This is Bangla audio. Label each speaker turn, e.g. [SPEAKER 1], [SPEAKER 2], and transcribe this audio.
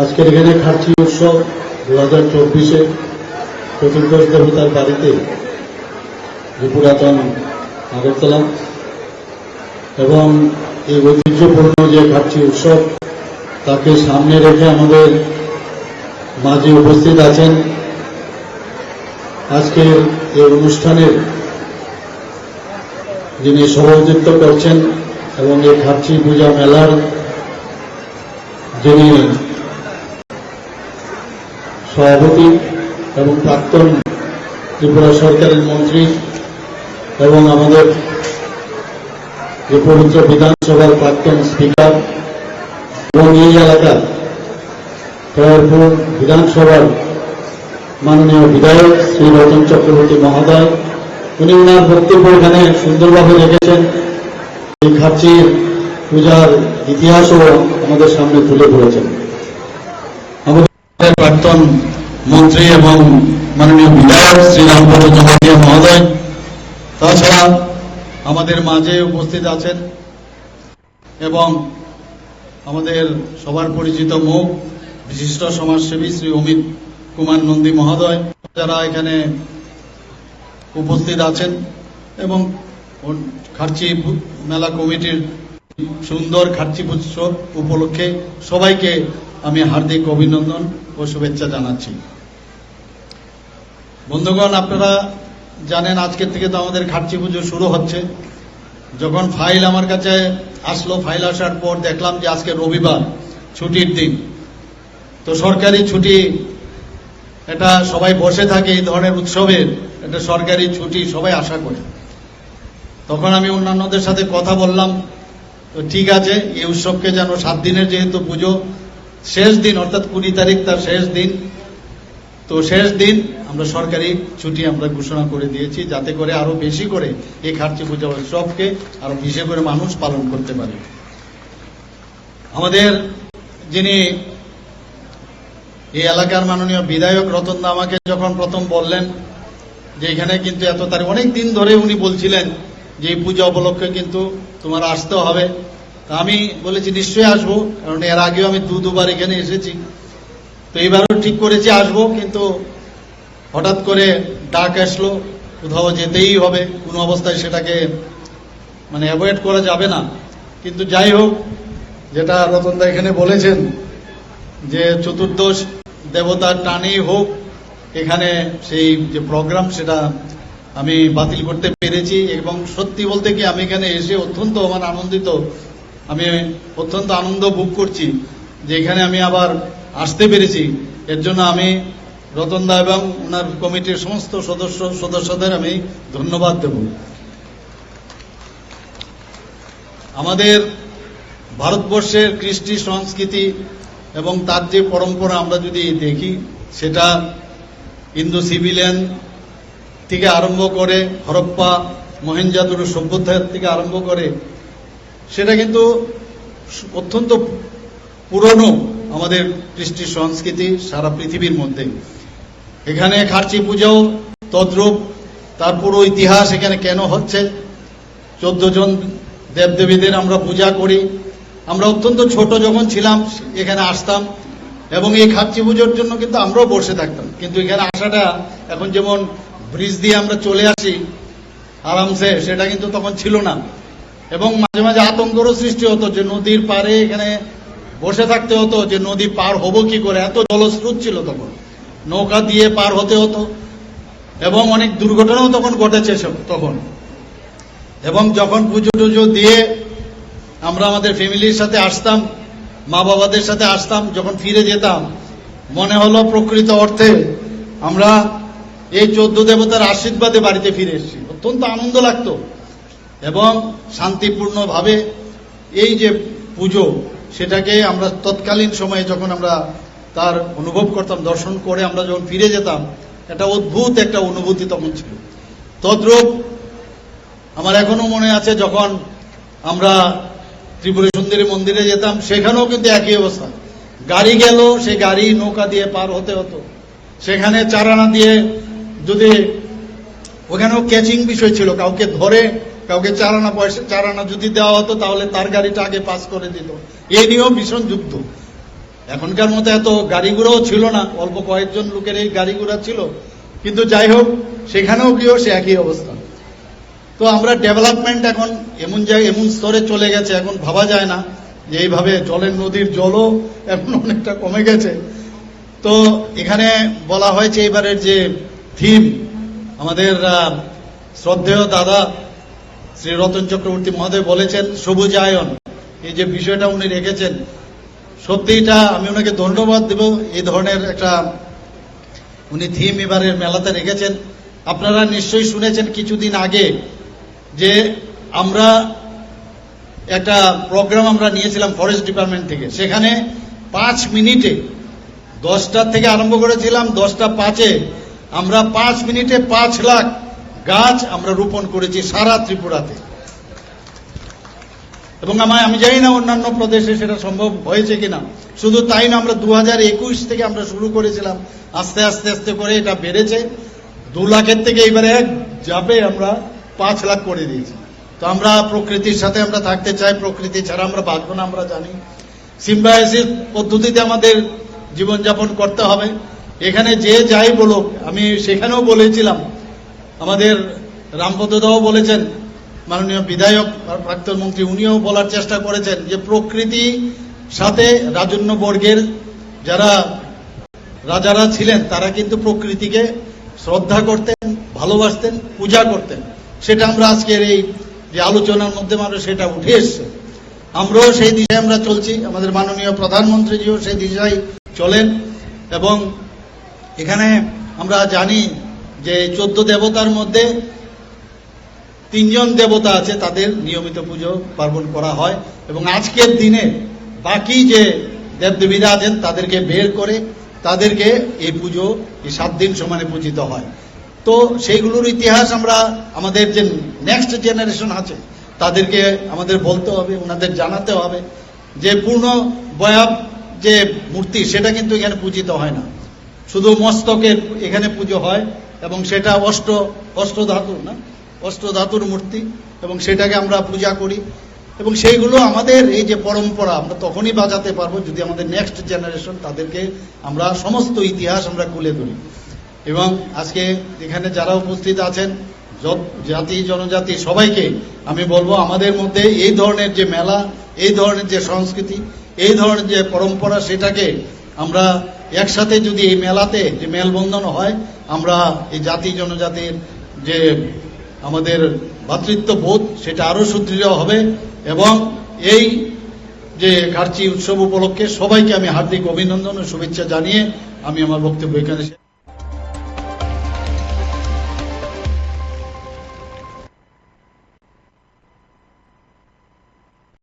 [SPEAKER 1] আজকের এখানে খার্চি উৎসব 2024-এ চতুর্দশ দেবতার বাড়িতে যে পুরাতন আগরতলা এবং এই ঐতিহ্যপূর্ণ যে খার্চি উৎসব তাকে সামনে রেখে আমাদের মাঝে উপস্থিত আছেন আজকের এই অনুষ্ঠানের যিনি সভাপতিত্ব করছেন এবং এই খার্চি পূজা মেলার যিনি সভাপতি এবং প্রাক্তন ত্রিপুরা সরকারের মন্ত্রী এবং আমাদের যে পবিত্র বিধানসভার প্রাক্তন স্পিকার এবং এই এলাকার খয়েরপুর বিধানসভার মাননীয় বিধায়ক শ্রী রতন চক্রবর্তী মহোদয়, উনি ওনার বক্তব্য এখানে সুন্দরভাবে রেখেছেন। এই খার্চির পূজার ইতিহাসও আমাদের সামনে তুলে ধরেছেন। আমাদের প্রাক্তন মন্ত্রী এবং মাননীয় বিধায়ক শ্রী রামপদ জমাতিয়া মহোদয়, তাছাড়া আমাদের মাঝে উপস্থিত আছেন এবং আমাদের সবার পরিচিত মুখ বিশিষ্ট সমাজসেবী শ্রী অমিত কুমার নন্দী মহোদয়, যারা এখানে উপস্থিত আছেন এবং খার্চি মেলা কমিটির সুন্দর খার্চি উৎসব উপলক্ষে সবাইকে আমি হার্দিক অভিনন্দন ও শুভেচ্ছা জানাচ্ছি। বন্ধুগণ, আপনারা জানেন আজকের থেকে তো আমাদের খার্চি পুজো শুরু হচ্ছে। যখন ফাইল আমার কাছে আসলো, ফাইল আসার পর দেখলাম যে আজকে রবিবার, ছুটির দিন, তো সরকারি ছুটি, এটা সবাই বসে থাকে এই ধরনের উৎসবের, এটা সরকারি ছুটি সবাই আশা করে। তখন আমি অন্যান্যদের সাথে কথা বললাম, তো ঠিক আছে এই উৎসবকে যেন 7 দিনের, যেহেতু পুজো শেষ দিন অর্থাৎ 20 তারিখ তার শেষ দিন, তো শেষ দিন আমরা সরকারি ছুটি আমরা ঘোষণা করে দিয়েছি, যাতে করে আরো বেশি করে এই খার্চি পূজা উৎসবকে আরো বেশি করে মানুষ পালন করতে পারে। আমাদের যিনি এই এলাকার মাননীয় বিধায়ক রতন দা আমাকে যখন প্রথম বললেন যে এখানে কিন্তু এত তারিখ, অনেক দিন ধরে উনি বলছিলেন যে এই পূজা উপলক্ষে কিন্তু তোমার আসতে হবে, তা আমি বলেছি নিশ্চয়ই আসবো, কারণ এর আগেও আমি দুবার এখানে এসেছি, তো এইবারও ঠিক করেছি আসবো। কিন্তু হঠাৎ করে ডাক আসলো, কোথাও যেতেই হবে, কোনো অবস্থায় সেটাকে মানে অ্যাভয়েড করা যাবে না। কিন্তু যাই হোক, যেটা রতনদা এখানে বলেছেন যে চতুর্দশ দেবতার টানেই হোক এখানে সেই যে প্রোগ্রাম, সেটা আমি বাতিল করতে পেরেছি। এবং সত্যি বলতে কি আমি এখানে এসে অত্যন্ত আমার আনন্দিত, আমি অত্যন্ত আনন্দ ভোগ করছি যে এখানে আমি আবার আসতে পেরেছি। এর জন্য আমি রতনদা এবং ওনার কমিটির সমস্ত সদস্যদের আমি ধন্যবাদ দেব। আমাদের ভারতবর্ষের কৃষ্টি সংস্কৃতি এবং তার যে পরম্পরা আমরা যদি দেখি, সেটা ইন্দো সিভিলিয়ান থেকে আরম্ভ করে হরপ্পা মহেঞ্জোদারো সভ্যতার থেকে আরম্ভ করে, সেটা কিন্তু অত্যন্ত পুরনো আমাদের কৃষ্টি সংস্কৃতি সারা পৃথিবীর মধ্যে। এখানে খার্চি পূজাও তদ্রূপ, তার পুরো ইতিহাস এখানে কেন হচ্ছে। 14 জন দেবদেবীদের আমরা পূজা করি। আমরা অত্যন্ত ছোট যখন ছিলাম এখানে আসতাম এবং এই খার্চি পুজোর জন্য কিন্তু আমরাও বসে থাকতাম, কিন্তু এখানে আসাটা এখন যেমন ব্রিজ দিয়ে আমরা চলে আসি আরামসে, সেটা কিন্তু তখন ছিল না। এবং মাঝে মাঝে আতঙ্কেরও সৃষ্টি হতো যে নদীর পাড়ে এখানে বসে থাকতে হতো, যে নদী পার হবো কি করে, এত জলস্রোত ছিল তখন, নৌকা দিয়ে পার হতে হতো এবং অনেক দুর্ঘটনাও তখন ঘটেছে তখন। এবং যখন পুজো টুজো দিয়ে আমরা আমাদের ফ্যামিলির সাথে আসতাম, মা বাবাদের সাথে আসতাম, যখন ফিরে যেতাম মনে হলো প্রকৃত অর্থে আমরা এই 14 দেবতার আশীর্বাদে বাড়িতে ফিরে এসেছি। অত্যন্ত আনন্দ লাগতো এবং শান্তিপূর্ণভাবে এই যে পুজো, সেটাকে আমরা তৎকালীন সময়ে যখন আমরা তার অনুভব করতাম, দর্শন করে আমরা যখন ফিরে যেতাম, একটা অদ্ভুত একটা অনুভূতি তখন ছিল। তদ্রূপ আমার এখনো মনে আছে, যখন আমরা ত্রিপুরা সুন্দরী মন্দিরে যেতাম, সেখানেও কিন্তু একই অবস্থা। গাড়ি গেল, সে গাড়ি নৌকা দিয়ে পার হতে হতো। সেখানে চারানা দিয়ে, যদি ওখানেও ক্যাচিং বিষয় ছিল, কাউকে ধরে কাউকে চারানা যদি দেওয়া হতো তাহলে তার গাড়িটা আগে পাস করে দিত। এই নিয়েও ভীষণ যুদ্ধ। এখনকার মতো এত গাড়ি ঘোড়াও ছিল না, অল্প কয়েকজন লোকের এই গাড়ি ঘোড়া ছিল, কিন্তু যাই হোক সেখানেও গিয়েও সে একই অবস্থা। তো আমরা ডেভেলপমেন্ট এখন এমন জায়গায় এমন স্তরে চলে গেছে, এখন ভাবা যায় না যে এইভাবে জলের নদীর জলও এখন অনেকটা কমে গেছে। তো এখানে বলা হয়েছে এবারের যে থিম, আমাদের শ্রদ্ধেয় দাদা শ্রী রতন চক্রবর্তী মহোদয় বলেছেন সবুজায়ন, এই যে বিষয়টা উনি রেখেছেন, সত্যি এটা আমি ওনাকে ধন্যবাদ দেব। এই ধরনের একটা উনি থিম এবারের মেলাতে রেখেছেন। আপনারা নিশ্চয়ই শুনেছেন কিছুদিন আগে যে আমরা একটা প্রোগ্রাম আমরা নিয়েছিলাম ফরেস্ট ডিপার্টমেন্ট থেকে, সেখানে 5 মিনিটে 10টা থেকে আরম্ভ করেছিলাম, 10টা 5-এ আমরা 5 মিনিটে 5 লাখ গাছ আমরা রোপণ করেছি সারা ত্রিপুরাতে। এবং আমি জানি না অন্যান্য প্রদেশে সেটা সম্ভব হয়েছে কিনা। শুধু তাই না, আমরা 2021 থেকে আমরা শুরু করেছিলাম, আস্তে আস্তে আস্তে করে এটা বেড়েছে। 2 লাখের থেকে এবারে এক যাবে আমরা 5 লাখ করে দিয়েছি। তো আমরা প্রকৃতির সাথে আমরা থাকতে চাই, প্রকৃতি ছাড়া আমরা বাঁচবো না, আমরা জানি। সিম্বায়োসিস পদ্ধতিতে আমাদের জীবনযাপন করতে হবে। এখানে যে যাই বলুক, আমি সেখানেও বলেছিলাম, আমাদের রামপদদাও বলেছেন, মাননীয় বিধায়ক প্রাক্তন মন্ত্রী উনিও বলার চেষ্টা করেছেন যে প্রকৃতি সাথে রাজন্য বর্গের যারা রাজারা ছিলেন তারা কিন্তু প্রকৃতিকে শ্রদ্ধা করতেন, ভালোবাসতেন, পূজা করতেন। সেটা আমরা আজকের এই যে আলোচনার মধ্যে আমরা সেটা উঠে এসছে। আমরাও সেই দিশায় আমরা চলছি, আমাদের মাননীয় প্রধানমন্ত্রীজিও সেই দিশায় চলেন। এবং এখানে আমরা জানি যে 14 দেবতার মধ্যে 3 জন দেবতা আছে, তাদের নিয়মিত পুজো পার্বণ করা হয়। এবং আজকের দিনে বাকি যে দেবদেবীরা আছেন তাদেরকে বের করে তাদেরকে এই পুজো এই 7 দিন সমানে পূজিত হয়। তো সেইগুলোর ইতিহাস আমরা আমাদের যে নেক্সট জেনারেশন আছে তাদেরকে আমাদের বলতে হবে, ওনাদের জানাতে হবে যে পূর্ণ বয়াব যে মূর্তি সেটা কিন্তু এখানে পূজিত হয় না, শুধু মস্তকের এখানে পুজো হয়। এবং সেটা অষ্টধাতুর মূর্তি, এবং সেটাকে আমরা পূজা করি। এবং সেইগুলো আমাদের এই যে পরম্পরা আমরা তখনই বাঁচাতে পারবো যদি আমাদের নেক্সট জেনারেশন তাদেরকে আমরা সমস্ত ইতিহাস আমরা তুলে ধরি। এবং আজকে এখানে যারা উপস্থিত আছেন জাতি জনজাতি সবাইকে আমি বলবো, আমাদের মধ্যে এই ধরনের যে মেলা, এই ধরনের যে সংস্কৃতি, এই ধরনের যে পরম্পরা, সেটাকে আমরা একসাথে যদি এই মেলাতে যে মেলবন্ধন হয়, আমরা এই জাতি জনজাতির যে আমাদের ভ্রাতৃত্ববোধ সেটা আরো সুদৃঢ় হবে। এবং এই যে খার্চি উৎসব উপলক্ষে সবাইকে আমি হার্দিক অভিনন্দন ও শুভেচ্ছা জানিয়ে আমি আমার বক্তব্য এখানে